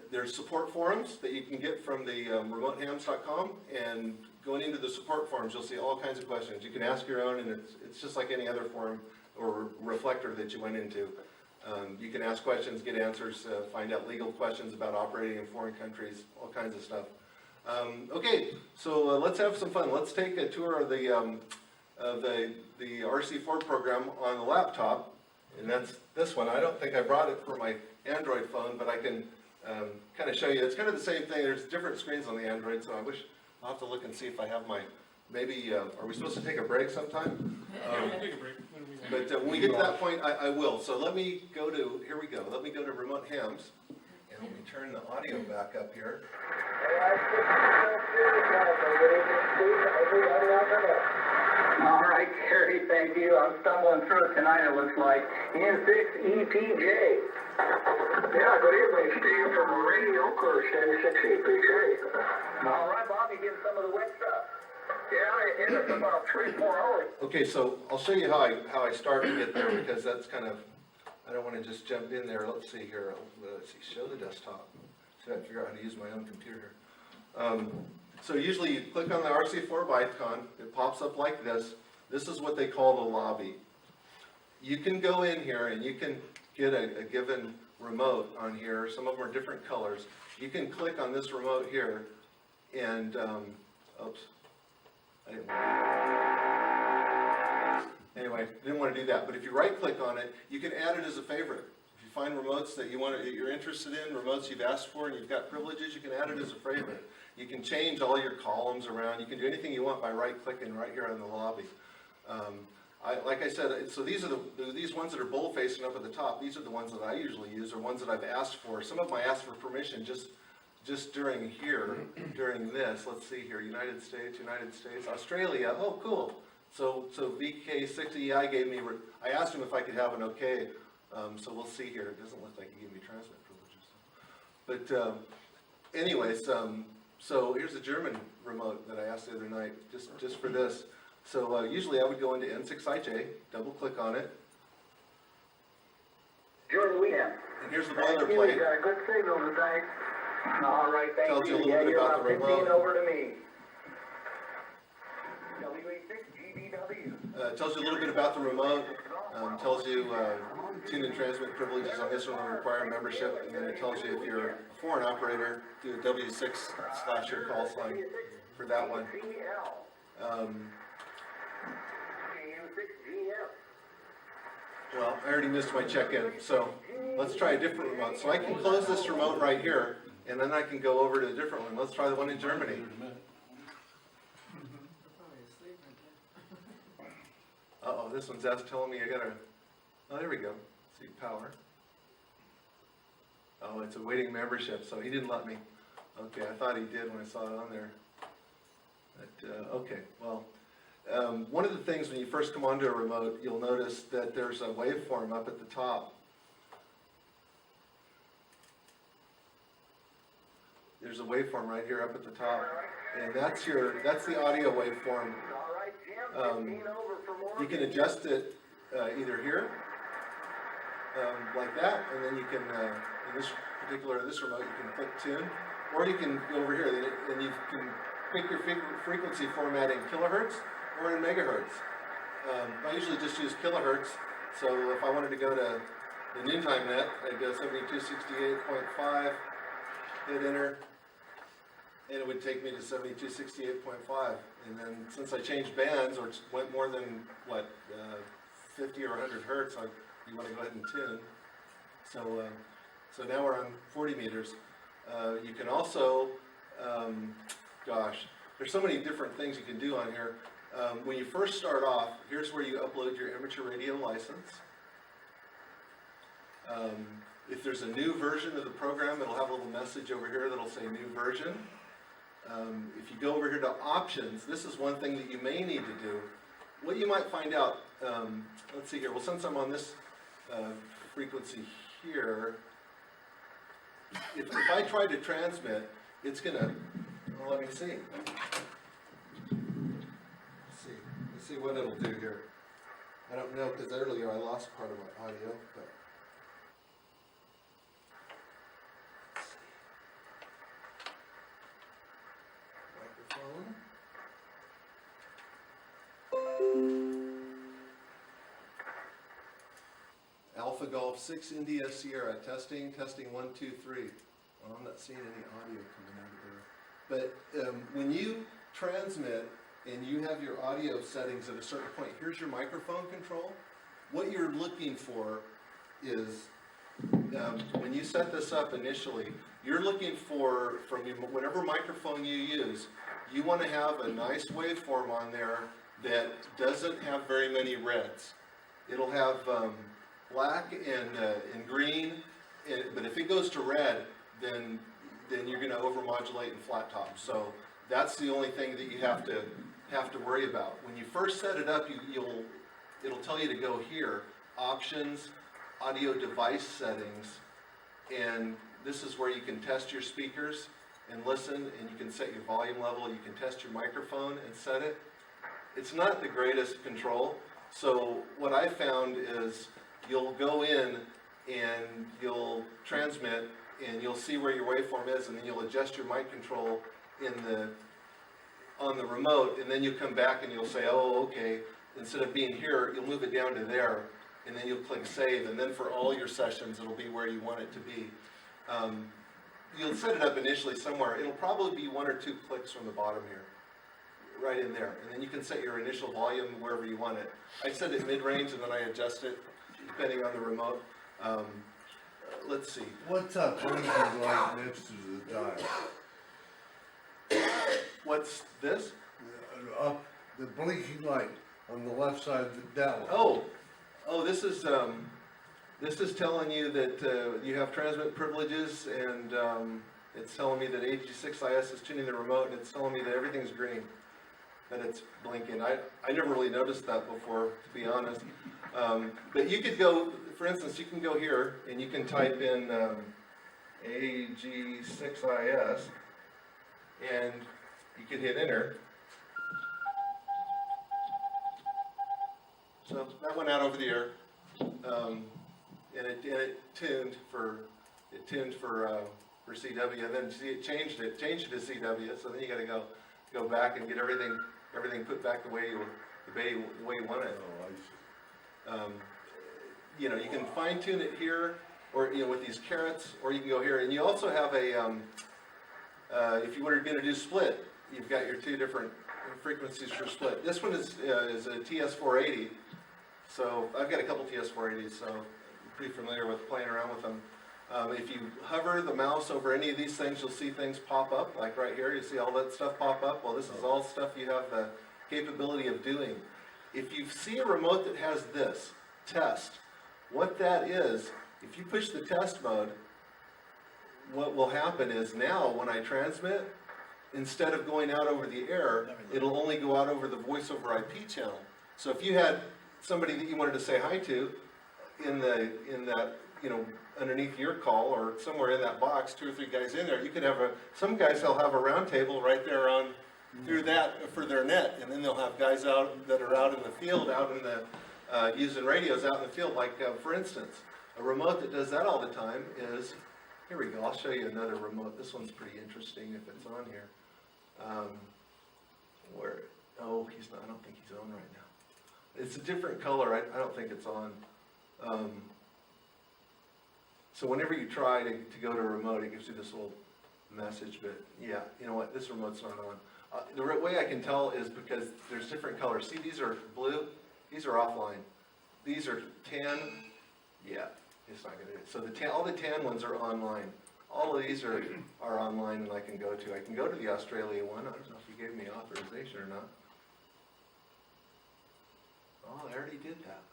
There's support forums that you can get from the remotehams.com, and going into the support forums, you'll see all kinds of questions. You can ask your own, and it's just like any other forum or reflector that you went into. You can ask questions, get answers, find out legal questions about operating in foreign countries, all kinds of stuff. Okay, so let's have some fun. Let's take a tour of the RC4 program on the laptop, and that's this one. I don't think I brought it for my Android phone, but I can kind of show you. It's kind of the same thing. There's different screens on the Android, so I'll have to look and see if I have my, maybe, are we supposed to take a break sometime? Take a break. But when we get to that point, I will. So let me go to, here we go. Let me go to Remote Hams, and let me turn the audio back up here. All right, Gary, thank you. I'm stumbling through it tonight, it looks like. N6EPJ. Yeah, good evening, Steve, from Radio Course, N6EPJ. All right, Bob, you getting some of the wet stuff? Yeah, it hit us about 3-4 hours. Okay, so I'll show you how I start to get there, because that's kind of, I don't want to just jump in there. Let's see here. Let's see, show the desktop. So I have to figure out how to use my own computer. So usually you click on the RC4 icon, it pops up like this. This is what they call the lobby. You can go in here and you can get a given remote on here. Some of them are different colors. You can click on this remote here and, oops, I didn't want to do that. Anyway, didn't want to do that. But if you right click on it, you can add it as a favorite. If you find remotes that you're interested in, remotes you've asked for and you've got privileges, you can add it as a favorite. You can change all your columns around. You can do anything you want by right-clicking right here in the lobby. Like I said, so these are these ones that are bold-facing up at the top. These are the ones that I usually use, or ones that I've asked for. Some of them I asked for permission just during here, during this. Let's see here, United States, Australia. Oh, cool. So VK6EI gave me. I asked him if I could have an okay. So we'll see here. It doesn't look like he gave me transmit privileges. But anyways. So here's a German remote that I asked the other night, just for this. So usually I would go into N6IJ, double click on it. Enjoy the weekend. And here's the Thank you. boilerplate. You got a good signal tonight. All right, thank Tells you a you. little Yeah, bit you're about the 15 remote. over to me. WA6GBW. Tells you a little bit about the remote. Tells you tune and transmit privileges on this one will require membership, and then it tells you if you're a foreign operator, do a W6/ your call sign for that one. Well, I already missed my check-in, so let's try a different remote. So I can close this remote right here, and then I can go over to a different one. Let's try the one in Germany. Uh-oh, this one's telling me I gotta, oh, there we go. See, power. Oh, it's awaiting membership, so he didn't let me. Okay, I thought he did when I saw it on there. But, okay, well, one of the things when you first come onto a remote, you'll notice that there's a waveform up at the top. There's a waveform right here up at the top, and that's the audio waveform. You can adjust it either here, like that, and then you can, in this remote, you can click tune, or you can go over here and you can pick your frequency format in kilohertz or in megahertz. I usually just use kilohertz, so if I wanted to go to the noontime net, I'd go 7268.5, hit enter, and it would take me to 7268.5. And then since I changed bands, or went more than, 50 or 100 hertz, you want to go ahead and tune. So now we're on 40 meters. You can also, there's so many different things you can do on here. When you first start off, here's where you upload your amateur radio license. If there's a new version of the program, it'll have a little message over here that'll say new version. If you go over here to options, this is one thing that you may need to do. What you might find out, let's see here, well, since I'm on this frequency here, if I try to transmit, it's gonna, well, let me see. Let's see what it'll do here. I don't know, because earlier I lost part of my audio, but. Microphone. Alpha Golf 6 India Sierra, testing, 1, 2, 3. Well, I'm not seeing any audio coming out of there. But when you transmit and you have your audio settings at a certain point, here's your microphone control. What you're looking for is, when you set this up initially, you're looking for, from whatever microphone you use, you want to have a nice waveform on there that doesn't have very many reds. It'll have black and green, but if it goes to red, then you're going to overmodulate and flat top. So that's the only thing that you have to worry about. When you first set it up, it'll tell you to go here, options, audio device settings, and this is where you can test your speakers and listen, and you can set your volume level, you can test your microphone and set it. It's not the greatest control, so what I found is you'll go in and you'll transmit and you'll see where your waveform is, and then you'll adjust your mic control on the remote, and then you come back and you'll say, oh, okay, instead of being here, you'll move it down to there, and then you'll click save, and then for all your sessions, it'll be where you want it to be. You'll set it up initially somewhere. It'll probably be 1 or 2 clicks from the bottom here, right in there, and then you can set your initial volume wherever you want it. I set it mid-range, and then I adjust it depending on the remote. Let's see. What's up? What is the light next to the dial? What's this? Up the blinking light on the left side of the dial. Oh, this is telling you that you have transmit privileges, and it's telling me that AG6IS is tuning the remote, and it's telling me that everything's green, that it's blinking. I never really noticed that before, to be honest. But you could go, for instance, you can go here and you can type in AG6IS, and you can hit enter. So that went out over the air, and it tuned for CW, and then it changed it to CW. So then you got to go back and get everything put back the way you want it. Oh, I see. You can fine tune it here, or with these carrots, or you can go here, and you also have a if you were going to do split, you've got your 2 different frequencies for split. This one is a TS480. So I've got a couple TS480s, so I'm pretty familiar with playing around with them. If you hover the mouse over any of these things, you'll see things pop up, like right here, you see all that stuff pop up. Well, this is all stuff you have the capability of doing. If you see a remote that has this, test, what that is, if you push the test mode, what will happen is now when I transmit, instead of going out over the air, it'll only go out over the voice over IP channel. So if you had somebody that you wanted to say hi to in that, underneath your call or somewhere in that box, 2 or 3 guys in there, you could have some guys will have a round table right there on through that for their net, and then they'll have guys out that are out in the field, out in the using radios out in the field. Like for instance, a remote that does that all the time is, here we go, I'll show you another remote. This one's pretty interesting if it's on here. He's not, I don't think he's on right now. It's a different color, I don't think it's on. So whenever you try to go to a remote, it gives you this little message, but yeah, you know what, this remote's not on. The way I can tell is because there's different colors. See, these are blue, these are offline. These are tan, yeah, it's not gonna do it. So all the tan ones are online. All of these are online, and I can go to the Australia one. I don't know if you gave me authorization or not. Oh, I already did that.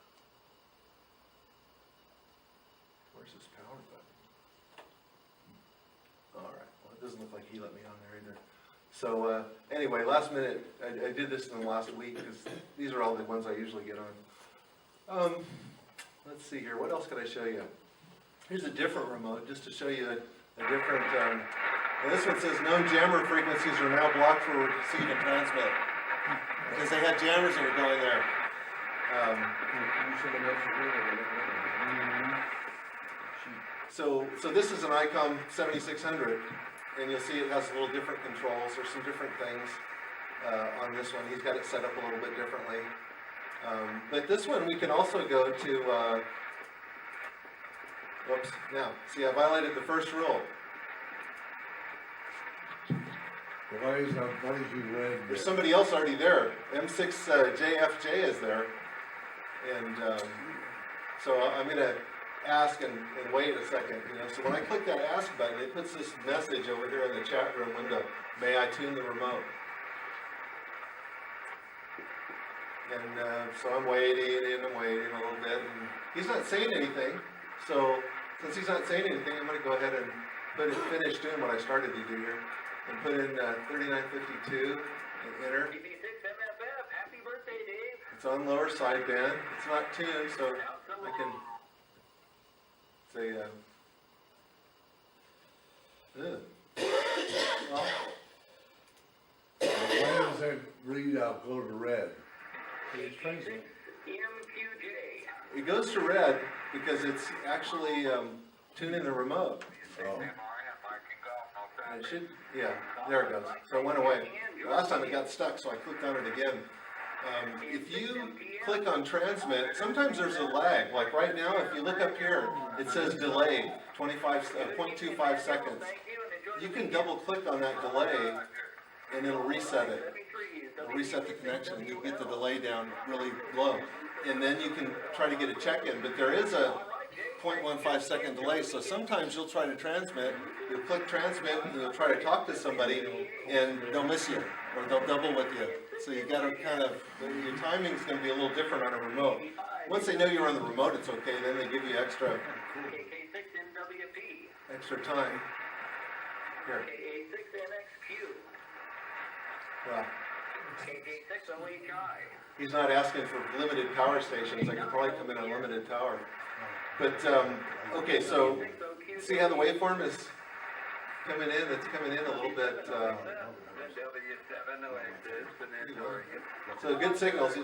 Where's this power button? All right, well, it doesn't look like he let me on there either. So anyway, last minute, I did this in the last week because these are all the ones I usually get on. Let's see here, what else could I show you? Here's a different remote, just to show you a different, and this one says known jammer frequencies are now blocked for receive and transmit. Because they had jammers that were going there. So this is an ICOM 7600, and you'll see it has a little different controls. There's some different things on this one. He's got it set up a little bit differently. But this one we can also go to, whoops, now, see I violated the first rule. Why is that blinky red? There's somebody else already there. M6JFJ is there. And so I'm going to ask and wait a second. You know, so when I click that ask button, it puts this message over here in the chat room window. May I tune the remote? And so I'm waiting and I'm waiting a little bit. And he's not saying anything. So since he's not saying anything, I'm going to go ahead and finish doing what I started to do here. And put in 3952 and enter. Happy birthday, Dave. It's on lower sideband. It's not tuned, so I can say, well, Why does that readout go to red? MQJ. it goes to red because it's actually tuning the remote. Oh. And it should, yeah, there it goes. So it went away. Last time it got stuck, so I clicked on it again. If you click on transmit, sometimes there's a lag. Like right now, if you look up here, it says delay, 0.25 seconds. You can double click on that delay and it'll reset it. It'll reset the connection and you'll get the delay down really low. And then you can try to get a check-in, but there is a 0.15 second delay, so sometimes you'll try to transmit, you'll click transmit, and you'll try to talk to somebody, and they'll miss you, or they'll double with you. So you gotta kind of, your timing's gonna be a little different on a remote. Once they know you're on the remote, it's okay, then they give you extra time. Here. Well, he's not asking for limited power stations, I could probably come in on limited power. But, okay, so, see how the waveform is coming in? It's coming in a little bit, so good signals.